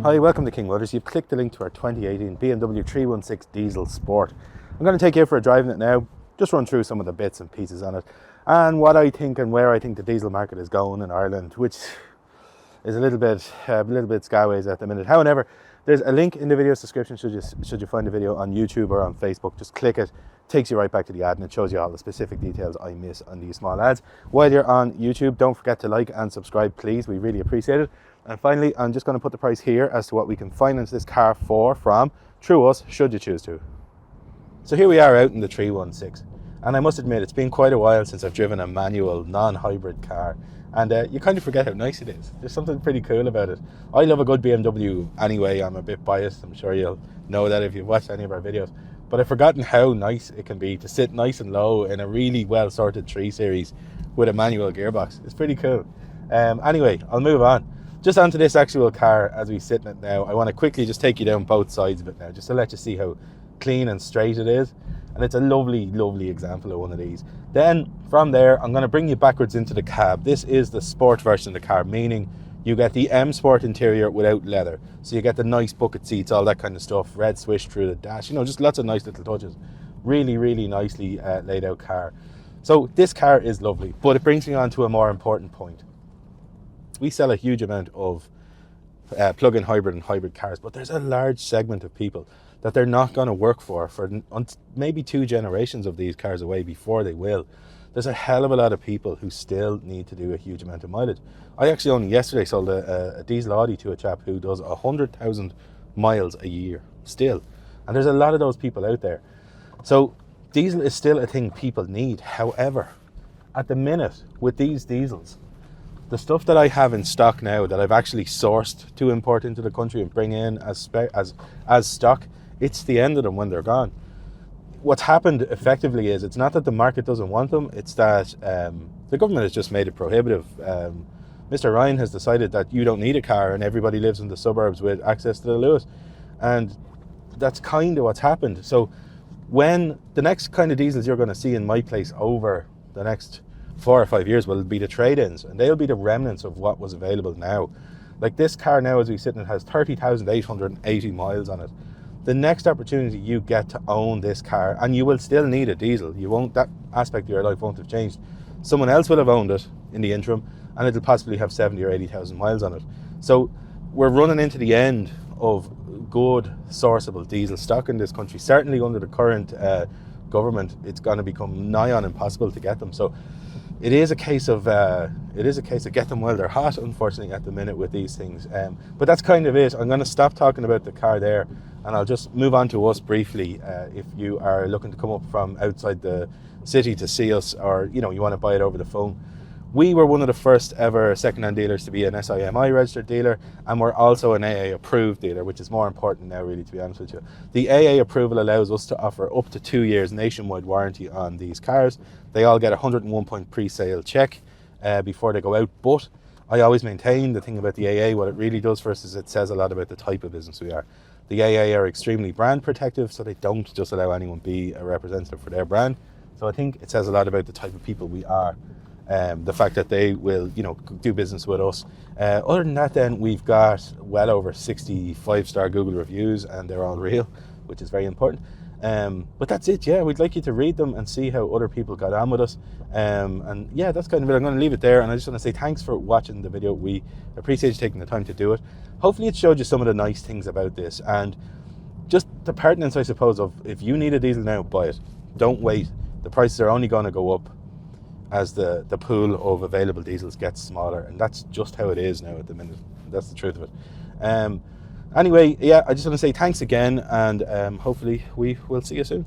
Hi, welcome to King Motors. You've clicked the link to our 2018 BMW 316 Diesel Sport. I'm going to take you for a drive in it now, just run through some of the bits and pieces on it, and what I think and where I think the diesel market is going in Ireland, which is a little bit skyways at the minute. However, there's a link in the video's description should you find the video on YouTube or on Facebook. Just click it, takes you right back to the ad, and it shows you all the specific details I miss on these small ads. While you're on YouTube, don't forget to like and subscribe, please. We really appreciate it. And finally, I'm just going to put the price here as to what we can finance this car for from through us, should you choose to. So here we are out in the 316, and I must admit it's been quite a while since I've driven a manual non-hybrid car, and you kind of forget how nice it is. There's something pretty cool about it. I love a good BMW anyway. I'm a bit biased, I'm sure you'll know that if you've watched any of our videos, but I've forgotten how nice it can be to sit nice and low in a really well sorted 3 Series with a manual gearbox. It's pretty cool. Anyway, I'll move on. Just onto this actual car as we sit in it now. I want to quickly just take you down both sides of it now, just to let you see how clean and straight it is. And it's a lovely, lovely example of one of these. Then from there, I'm going to bring you backwards into the cab. This is the sport version of the car, meaning you get the M Sport interior without leather. So you get the nice bucket seats, all that kind of stuff, red swish through the dash, you know, just lots of nice little touches. Really, really nicely laid out car. So this car is lovely, but it brings me on to a more important point. We sell a huge amount of plug-in hybrid and hybrid cars, but there's a large segment of people that they're not going to work for maybe 2 generations of these cars away before they will. There's a hell of a lot of people who still need to do a huge amount of mileage. I actually only yesterday sold a diesel Audi to a chap who does 100,000 miles a year still. And there's a lot of those people out there. So diesel is still a thing people need. However, at the minute with these diesels, the stuff that I have in stock now that I've actually sourced to import into the country and bring in as stock, it's the end of them when they're gone. What's happened effectively is it's not that the market doesn't want them, it's that the government has just made it prohibitive. Mr. Ryan has decided that you don't need a car and everybody lives in the suburbs with access to the Lewis. And that's kind of what's happened. So when the next kind of diesels you're going to see in my place over the next 4 or 5 years will be the trade-ins, and they'll be the remnants of what was available now. Like this car now as we sit in it has 30,880 miles on it. The next opportunity you get to own this car, and you will still need a diesel, that aspect of your life won't have changed. Someone else will have owned it in the interim, and it'll possibly have 70 or 80,000 miles on it. So we're running into the end of good sourceable diesel stock in this country. Certainly under the current government, it's going to become nigh on impossible to get them. So it is a case of get them while they're hot, unfortunately, at the minute with these things. But that's kind of it. I'm going to stop talking about the car there, and I'll just move on to us briefly. If you are looking to come up from outside the city to see us, or you want to buy it over the phone, we were one of the first ever second-hand dealers to be an SIMI registered dealer, and we're also an AA approved dealer, which is more important now, really, to be honest with you. The AA approval allows us to offer up to 2 years nationwide warranty on these cars. They all get a 101 point pre-sale check before they go out, but I always maintain the thing about the AA, what it really does for us is it says a lot about the type of business we are. The AA are extremely brand protective, so they don't just allow anyone be a representative for their brand. So I think it says a lot about the type of people we are. The fact that they will, do business with us. Other than that, then we've got well over 60 5-star Google reviews, and they're all real, which is very important. But that's it. Yeah, we'd like you to read them and see how other people got on with us. And yeah, that's kind of it. I'm going to leave it there, and I just want to say thanks for watching the video. We appreciate you taking the time to do it. Hopefully, it showed you some of the nice things about this, and just the pertinence, I suppose, of if you need a diesel now, buy it. Don't wait. The prices are only going to go up as the pool of available diesels gets smaller, and that's just how it is now at the minute. That's the truth of it. Anyway, yeah, I just want to say thanks again, and hopefully we will see you soon.